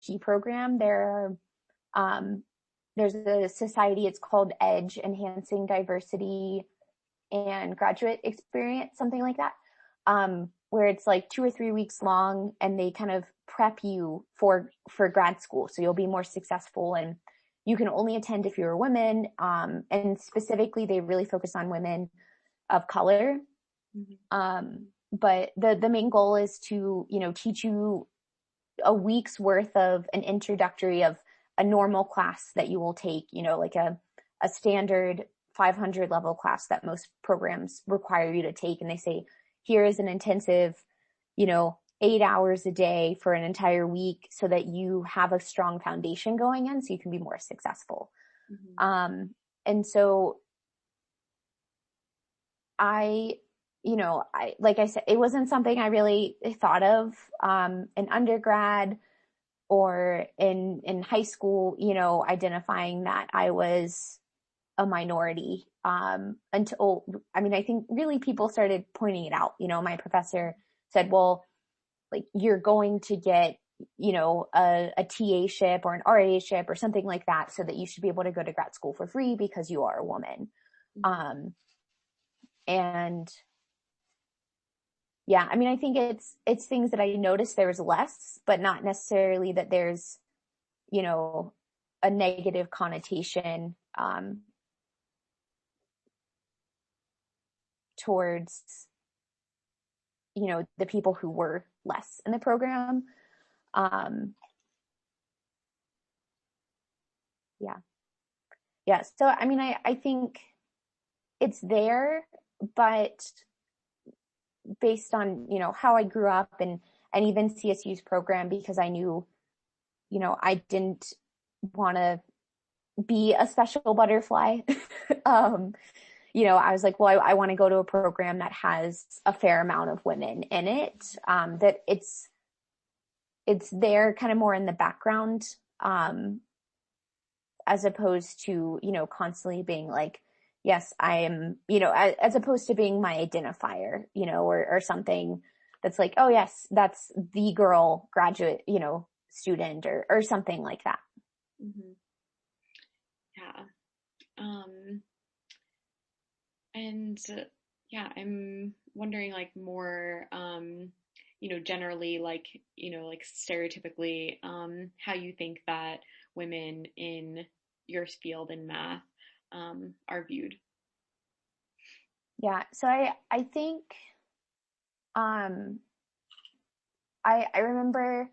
PhD program, there's a society, it's called EDGE, Enhancing Diversity and Graduate Experience, something like that, where it's like 2 or 3 weeks long, and they kind of prep you for grad school. So you'll be more successful, and you can only attend if you're a woman. And specifically, they really focus on women of color. But the main goal is to, teach you a week's worth of an introductory of a normal class that you will take, like a standard 500 level class that most programs require you to take. And they say, here is an intensive, 8 hours a day for an entire week so that you have a strong foundation going in so you can be more successful. And so like I said, it wasn't something I really thought of in undergrad or in high school, identifying that I was a minority until, I think really people started pointing it out. My professor said, well, like, you're going to get, a TA-ship or an RA-ship or something like that, so that you should be able to go to grad school for free because you are a woman. And yeah, I think it's things that I noticed there was less, but not necessarily that there's, a negative connotation, towards, the people who were less in the program. Yeah. So, I think it's there, but based on, how I grew up and even CSU's program, because I knew, I didn't want to be a special butterfly. I was like, well, I want to go to a program that has a fair amount of women in it, that it's there kind of more in the background, as opposed to, constantly being like, yes, I am, as opposed to being my identifier, or something that's like, oh yes, that's the girl graduate, student or something like that. Yeah. And yeah, I'm wondering like more, generally like, like stereotypically, how you think that women in your field in math, are viewed. Yeah. So I think, I remember,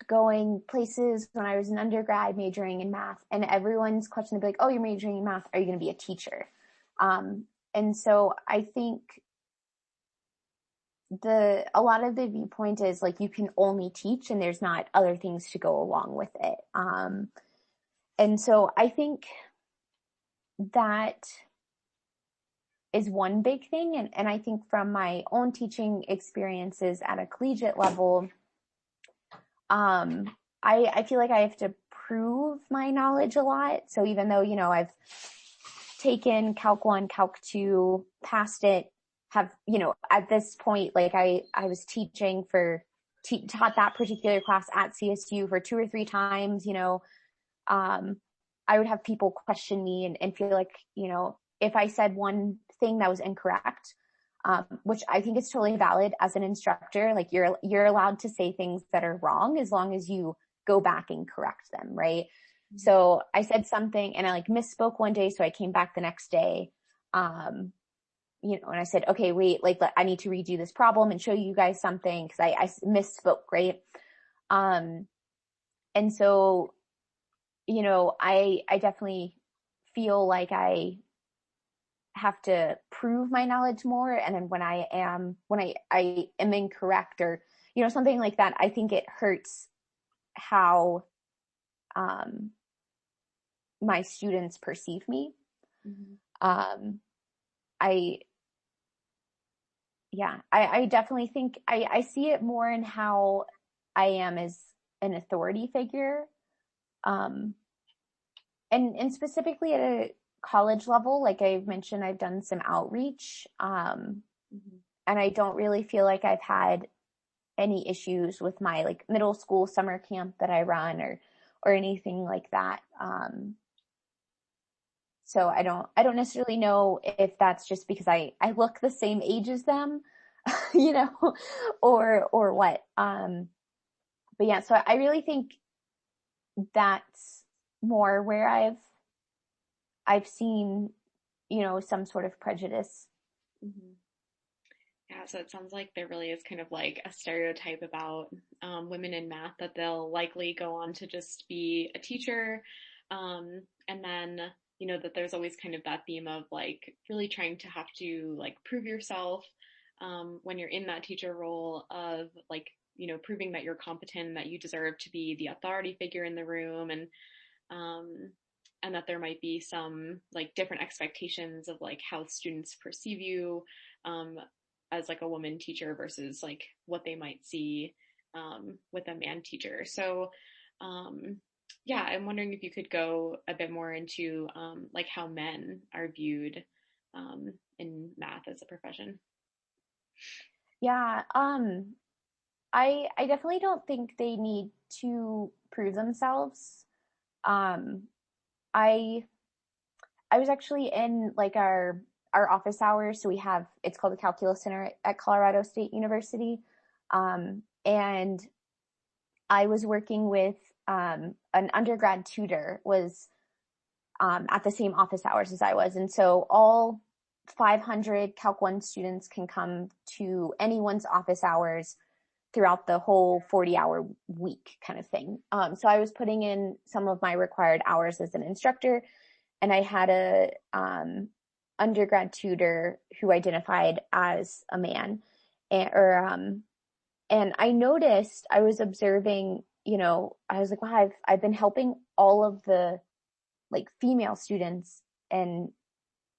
going places when I was an undergrad majoring in math, and everyone's question would be like, oh, you're majoring in math, are you going to be a teacher? And so I think a lot of the viewpoint is like, you can only teach and there's not other things to go along with it. And so I think that is one big thing. And I think from my own teaching experiences at a collegiate level, I feel like I have to prove my knowledge a lot. So even though, I've taken Calc 1, Calc 2, passed it, have, at this point, like I was teaching taught that particular class at CSU for 2 or 3 times, I would have people question me and feel like, if I said one thing that was incorrect, which I think is totally valid as an instructor, like you're allowed to say things that are wrong as long as you go back and correct them, right? Mm-hmm. So I said something and I like misspoke one day, so I came back the next day, and I said, okay, wait, like I need to redo this problem and show you guys something because I misspoke, right? And so, I definitely feel like I have to prove my knowledge more. And then when I am incorrect or, something like that, I think it hurts how, my students perceive me. Mm-hmm. I definitely think I see it more in how I am as an authority figure. And specifically at a college level, like I've mentioned, I've done some outreach, mm-hmm. and I don't really feel like I've had any issues with my like middle school summer camp that I run or anything like that. So I don't necessarily know if that's just because I look the same age as them, you know, or what. But yeah, so I really think that's more where I've seen, you know, some sort of prejudice. Hmm. Yeah, so it sounds like there really is kind of like a stereotype about women in math that they'll likely go on to just be a teacher. And then, that there's always kind of that theme of like really trying to have to like prove yourself when you're in that teacher role of like, proving that you're competent, that you deserve to be the authority figure in the room. Um, and that there might be some like different expectations of like how students perceive you um, as like a woman teacher versus like what they might see with a man teacher. So um, yeah, I'm wondering if you could go a bit more into like how men are viewed in math as a profession. Yeah, I definitely don't think they need to prove themselves. Um, I I was actually in like our office hours, so we have it's called the Calculus Center at Colorado State University, and I was working with an undergrad tutor was at the same office hours as I was, and so all 500 Calc 1 students can come to anyone's office hours throughout the whole 40-hour week kind of thing. So I was putting in some of my required hours as an instructor, and I had a undergrad tutor who identified as a man, and I noticed I was observing, you know, I was like, wow, I've been helping all of the like female students, and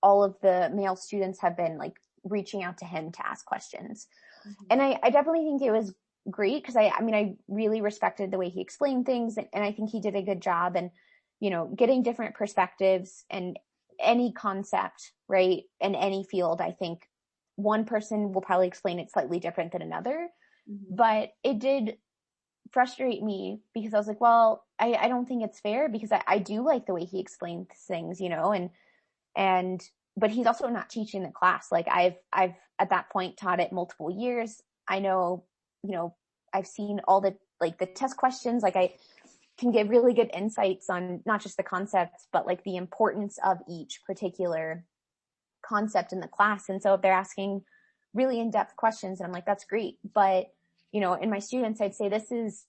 all of the male students have been like reaching out to him to ask questions. Mm-hmm. And I definitely think it was great because I mean, I really respected the way he explained things, and I think he did a good job. And, you know, getting different perspectives and any concept, right, in any field, I think one person will probably explain it slightly different than another. Mm-hmm. But it did frustrate me because I was like, well, I don't think it's fair because I do like the way he explains things, you know, and but he's also not teaching the class. Like I've at that point taught it multiple years. I know, you know, I've seen all the like the test questions. Like I can give really good insights on not just the concepts, but like the importance of each particular concept in the class. And so if they're asking really in-depth questions, and I'm like, that's great. But, you know, in my students, I'd say this is,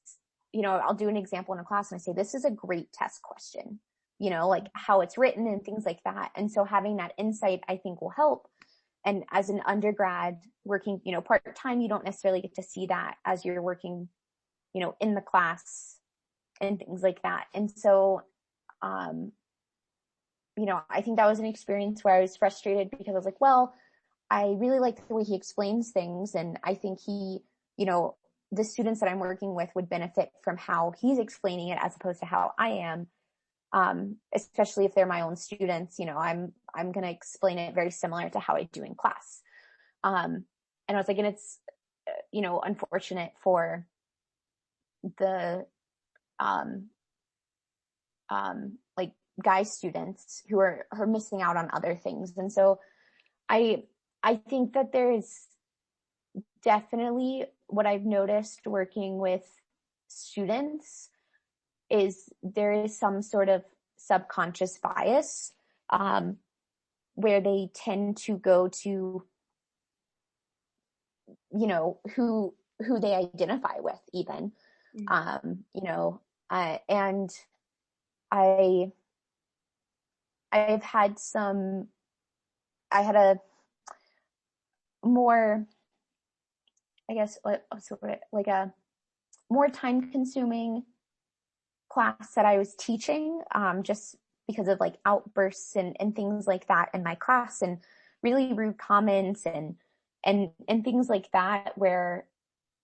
you know, I'll do an example in a class and I say, this is a great test question, you know, like how it's written and things like that. And so having that insight, I think will help. And as an undergrad working, you know, part-time, you don't necessarily get to see that as you're working, you know, in the class and things like that. And so, um, you know, I think that was an experience where I was frustrated because I was like, well, I really like the way he explains things. And I think he, you know, the students that I'm working with would benefit from how he's explaining it as opposed to how I am. Especially if they're my own students, you know, I'm going to explain it very similar to how I do in class. And I was like, and it's, you know, unfortunate for the, um, like guy students who are missing out on other things. And so I, I think that there's definitely what I've noticed working with students is there is some sort of subconscious bias, um, where they tend to go to, you know, who they identify with even, Mm-hmm. you know, and I, I've had some, I had a more, I guess, like a more time consuming class that I was teaching, just because of like outbursts and things like that in my class, and really rude comments and things like that where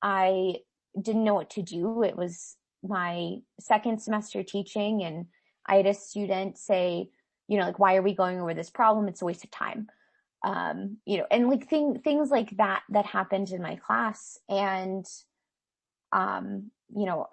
I didn't know what to do. It was my second semester teaching, and I had a student say, you know, like, why are we going over this problem? It's a waste of time. You know, and like things like that happened in my class. And you know,